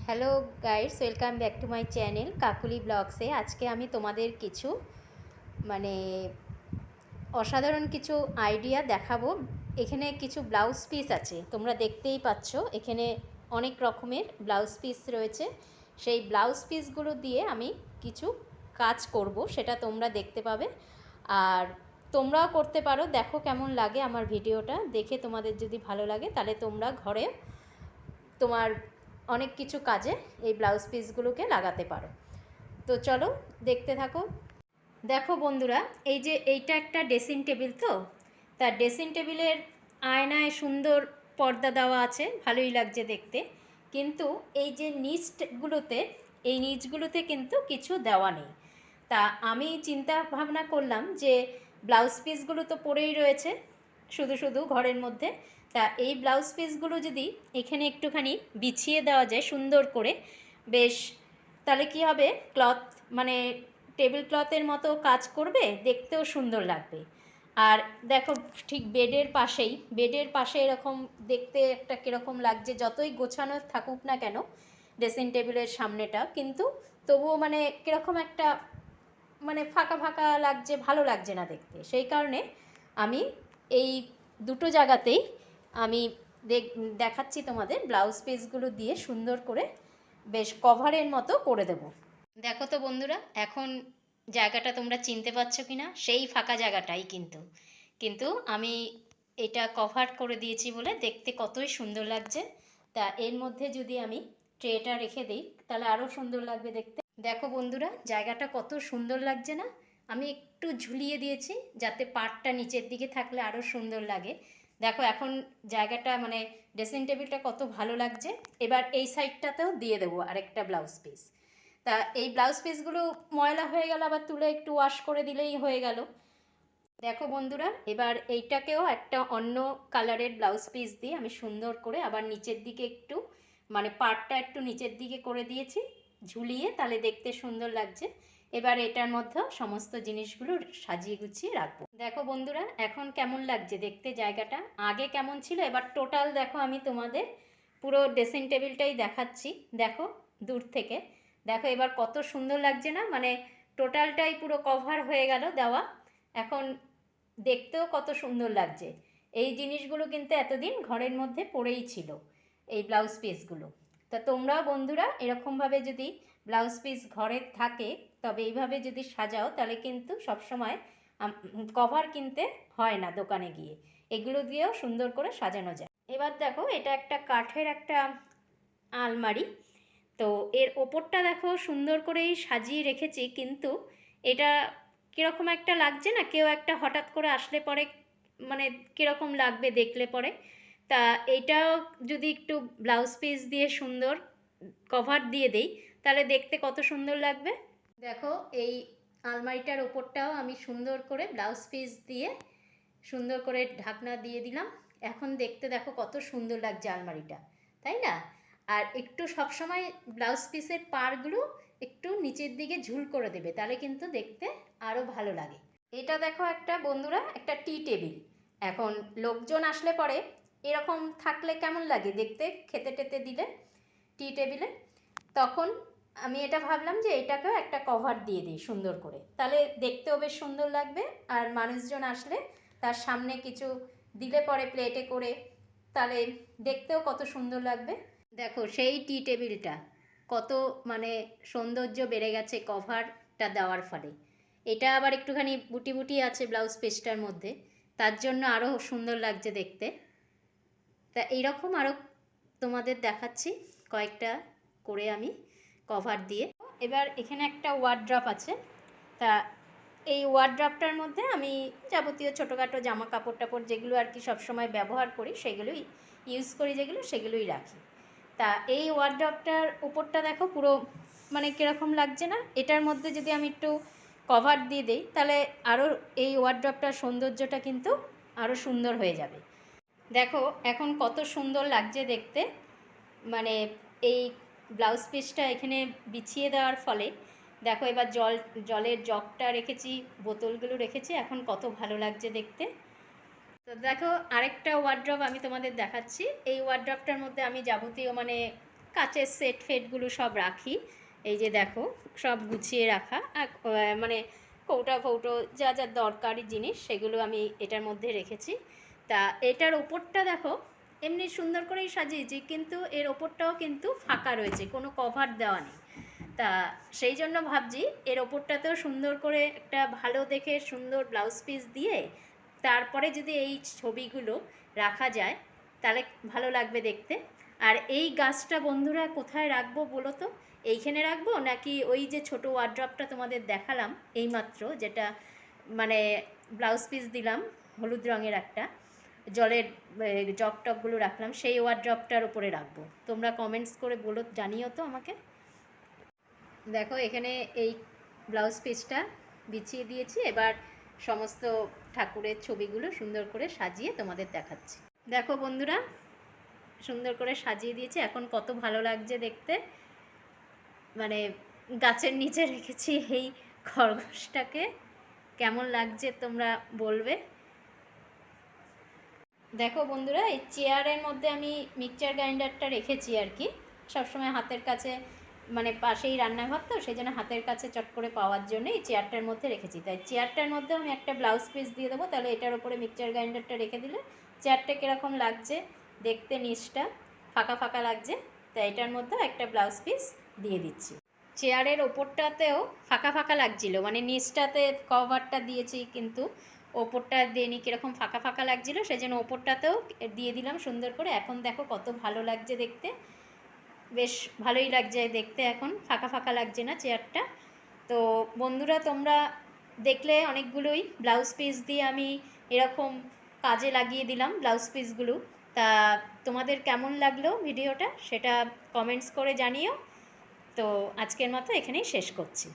Hello guys, welcome back to my channel Kakuli ব্লগসে। আজকে আমি তোমাদের কিছু মানে অসাধারণ কিছু আইডিয়া দেখাবো। এখানে কিছু ব্লাউজ পিস আছে, তোমরা দেখতেই পাচ্ছ। এখানে অনেক রকমের ব্লাউজ পিস রয়েছে। সেই ব্লাউজ পিসগুলো দিয়ে আমি কিছু কাজ করব, সেটা তোমরা দেখতে পাবে। আর তোমরাও করতে পারো, দেখো কেমন লাগে আমার ভিডিওটা দেখে। তোমাদের যদি ভালো লাগে তাহলে তোমরা ঘরে তোমার অনেক কিছু কাজে এই ব্লাউজ পিসগুলোকে লাগাতে পারো। তো চলো দেখতে থাকো। দেখো বন্ধুরা, এই যে এইটা একটা ড্রেসিং টেবিল, তো তার ড্রেসিং টেবিলের আয়নায় সুন্দর পর্দা দেওয়া আছে, ভালোই লাগছে দেখতে। কিন্তু এই যে নিচগুলোতে, এই নিচগুলোতে কিন্তু কিছু দেওয়া নেই। তা আমি চিন্তা ভাবনা করলাম যে ব্লাউজ পিসগুলো তো পরেই রয়েছে শুধু শুধু ঘরের মধ্যে। তা এই ব্লাউজ পিসগুলো যদি এখানে একটুখানি বিছিয়ে দেওয়া যায় সুন্দর করে, বেশ, তাহলে কি হবে, ক্লথ মানে টেবিল ক্লথের মতো কাজ করবে, দেখতেও সুন্দর লাগবে। আর দেখো, ঠিক বেডের পাশে এরকম দেখতে একটা কীরকম লাগছে, যতই গোছানো থাকুক না কেন ড্রেসিং টেবিলের সামনেটা, কিন্তু তবুও মানে কীরকম একটা মানে ফাঁকা ফাঁকা লাগছে, ভালো লাগছে না দেখতে। সেই কারণে আমি এই দুটো জায়গাতেই আমি দেখাচ্ছি তোমাদের ব্লাউজ পিসগুলো দিয়ে সুন্দর করে বেশ কভারের মতো করে দেব। দেখো তো বন্ধুরা, এখন জায়গাটা তোমরা চিনতে পারছো কি না? সেই ফাঁকা জায়গাটাই কিন্তু কিন্তু আমি এটা কভার করে দিয়েছি বলে দেখতে কতই সুন্দর লাগছে। তা এর মধ্যে যদি আমি ট্রেটা রেখে দিই তাহলে আরও সুন্দর লাগবে দেখতে। দেখো বন্ধুরা, জায়গাটা কত সুন্দর লাগছে না? আমি একটু ঝুলিয়ে দিয়েছি যাতে পাটটা নিচের দিকে থাকলে আরও সুন্দর লাগে। দেখো এখন জায়গাটা মানে ড্রেসিং টেবিলটা কত ভালো লাগছে। এবার এই সাইডটাতেও দিয়ে দেবো আরেকটা ব্লাউজ পিস। তা এই ব্লাউজ পিসগুলো ময়লা হয়ে গেল, আবার তুলে একটু ওয়াশ করে দিলেই হয়ে গেল। দেখো বন্ধুরা, এবার এইটাকেও একটা অন্য কালারের ব্লাউজ পিস দিয়ে আমি সুন্দর করে আবার নিচের দিকে একটু মানে পাড়টা একটু নিচের দিকে করে দিয়েছি ঝুলিয়ে, তাহলে দেখতে সুন্দর লাগছে। এবার এটার মধ্যেও সমস্ত জিনিসগুলো সাজিয়ে গুছিয়ে রাখবো। দেখো বন্ধুরা, এখন কেমন লাগছে দেখতে জায়গাটা, আগে কেমন ছিল, এবার টোটাল দেখো আমি তোমাদের পুরো ড্রেসিং টেবিলটাই দেখাচ্ছি। দেখো দূর থেকে, দেখো এবার কত সুন্দর লাগছে না? মানে টোটালটাই পুরো কভার হয়ে গেল দেওয়া। এখন দেখতেও কত সুন্দর লাগছে। এই জিনিসগুলো কিন্তু এতদিন ঘরের মধ্যে পড়েই ছিল, এই ব্লাউজ পিসগুলো। তা তোমরাও বন্ধুরা এরকমভাবে যদি ব্লাউজ পিস ঘরে থাকে, তবে এইভাবে যদি সাজাও তাহলে কিন্তু সবসময় কভার কিনতে হয় না দোকানে গিয়ে, এগুলো দিয়েও সুন্দর করে সাজানো যায়। এবার দেখো, এটা একটা কাঠের একটা আলমারি। তো এর ওপরটা দেখো সুন্দর করেই সাজিয়ে রেখেছি, কিন্তু এটা কীরকম একটা লাগছে না? কেউ একটা হঠাৎ করে আসলে পরে মানে কীরকম লাগবে দেখলে পরে। তা এইটাও যদি একটু ব্লাউজ পিস দিয়ে সুন্দর কভার দিয়ে দেই তাহলে দেখতে কত সুন্দর লাগবে। দেখো এই আলমারিটার ওপরটাও আমি সুন্দর করে ব্লাউজ পিস দিয়ে সুন্দর করে ঢাকনা দিয়ে দিলাম। এখন দেখতে দেখো কত সুন্দর লাগছে আলমারিটা, তাই না? আর একটু সবসময় ব্লাউজ পিসের পাড়গুলো একটু নিচের দিকে ঝুল করে দেবে, তাহলে কিন্তু দেখতে আরও ভালো লাগে। এটা দেখো একটা বন্ধুরা, একটা টি টেবিল। এখন লোকজন আসলে পরে এরকম থাকলে কেমন লাগে দেখতে, খেতে টেতে দিলে টি টেবিলে। তখন আমি এটা ভাবলাম যে এটাকেও একটা কভার দিয়ে দিই সুন্দর করে, তাহলে দেখতেও বেশ সুন্দর লাগবে। আর মানুষজন আসলে তার সামনে কিছু দিলে পরে প্লেটে করে, তাহলে দেখতেও কত সুন্দর লাগবে। দেখো সেই টি টেবিলটা কত মানে সৌন্দর্য বেড়ে গেছে কভারটা দেওয়ার ফলে। এটা আবার একটুখানি বুটি বুটি আছে ব্লাউজ পিসটার মধ্যে, তার জন্য আরও সুন্দর লাগছে দেখতে। তা এইরকম আরও তোমাদের দেখাচ্ছি কয়েকটা করে আমি কভার দিয়ে। এবার এখানে একটা ওয়ার্ড্রপ আছে। তা এই ওয়ার্ড্রপটার মধ্যে আমি যাবতীয় ছোটোখাটো জামা কাপড় টাপড় যেগুলো আর কি সবসময় ব্যবহার করি, সেগুলোই ইউজ করি, যেগুলো সেগুলোই রাখি। তা এই ওয়ার্ড্রপটার উপরটা দেখো পুরো মানে কীরকম লাগছে না? এটার মধ্যে যদি আমি একটু কভার দিয়ে দিই তাহলে আরও এই ওয়ার্ড্রপটার সৌন্দর্যটা কিন্তু আরও সুন্দর হয়ে যাবে। দেখো এখন কত সুন্দর লাগছে দেখতে, মানে এই ব্লাউজ পিসটা এখানে বিছিয়ে দেওয়ার ফলে। দেখো এবার জলের জগটা রেখেছি, বোতলগুলো রেখেছি, এখন কত ভালো লাগছে দেখতে। তো দেখো আরেকটা ওয়ার্ড্রপ আমি তোমাদের দেখাচ্ছি। এই ওয়ার্ড্রপটার মধ্যে আমি যাবতীয় মানে কাচের সেট ফেটগুলো সব রাখি। এই যে দেখো, সব গুছিয়ে রাখা, আর মানে কৌটা ফৌটো যা যা দরকারি জিনিস সেগুলো আমি এটার মধ্যে রেখেছি। তা এটার ওপরটা দেখো এমনি সুন্দর করেই সাজিয়েছি, কিন্তু এর ওপরটাও কিন্তু ফাঁকা রয়েছে, কোনো কভার দেওয়া নেই। তা সেই জন্য ভাবছি এর ওপরটাতেও সুন্দর করে একটা ভালো দেখে সুন্দর ব্লাউজ পিস দিয়ে তারপরে যদি এই ছবিগুলো রাখা যায় তাহলে ভালো লাগবে দেখতে। আর এই গাছটা বন্ধুরা কোথায় রাখবো বলো তো? এইখানে রাখবো নাকি ওই যে ছোট ওয়ার্ড্রপটা তোমাদের দেখালাম এইমাত্র, যেটা মানে ব্লাউজ পিস দিলাম হলুদ রঙের একটা, জলের জগ টগগুলো রাখলাম, সেই ওয়ার্ড্রপটার উপরে রাখবো? তোমরা কমেন্টস করে বলো, জানিও তো আমাকে। দেখো এখানে এই ব্লাউজ পিসটা বিছিয়ে দিয়েছি, এবার সমস্ত ঠাকুরের ছবিগুলো সুন্দর করে সাজিয়ে তোমাদের দেখাচ্ছি। দেখো বন্ধুরা, সুন্দর করে সাজিয়ে দিয়েছি, এখন কত ভালো লাগছে দেখতে। মানে গাছের নিচে রেখেছি এই খরগোশটাকে, কেমন লাগছে তোমরা বলবে। দেখো বন্ধুরা, এই চেয়ারের মধ্যে আমি মিক্সচার গ্রাইন্ডারটা রেখেছি আর কি, সবসময় হাতের কাছে, মানে পাশেই রান্নাঘর তো সেই জন্য হাতের কাছে চট করে পাওয়ার জন্য এই চেয়ারটার মধ্যে রেখেছি। তাই চেয়ারটার মধ্যে আমি একটা ব্লাউজ পিস দিয়ে দেবো, তাহলে এটার উপরে মিক্সচার গ্রাইন্ডারটা রেখে দিলে চেয়ারটা কীরকম লাগছে দেখতে, নিচটা ফাঁকা ফাঁকা লাগছে, তাই এটার মধ্যে একটা ব্লাউজ পিস দিয়ে দিচ্ছি। চেয়ারের ওপরটাতেও ফাঁকা ফাঁকা লাগছিল, মানে নিচটাতে কভারটা দিয়েছি কিন্তু ওপরটা দিইনি, কীরকম ফাঁকা ফাঁকা লাগছিলো, সেই জন্য ওপরটাতেও দিয়ে দিলাম সুন্দর করে। এখন দেখো কত ভালো লাগছে দেখতে, বেশ ভালোই লাগছে দেখতে, এখন ফাঁকা ফাঁকা লাগছে না চেয়ারটা। তো বন্ধুরা, তোমরা দেখলে অনেকগুলোই ব্লাউজ পিস দিয়ে আমি এরকম কাজে লাগিয়ে দিলাম ব্লাউজ পিসগুলো। তা তোমাদের কেমন লাগলো ভিডিওটা সেটা কমেন্টস করে জানিও। তো আজকের মতো এখানেই শেষ করছি।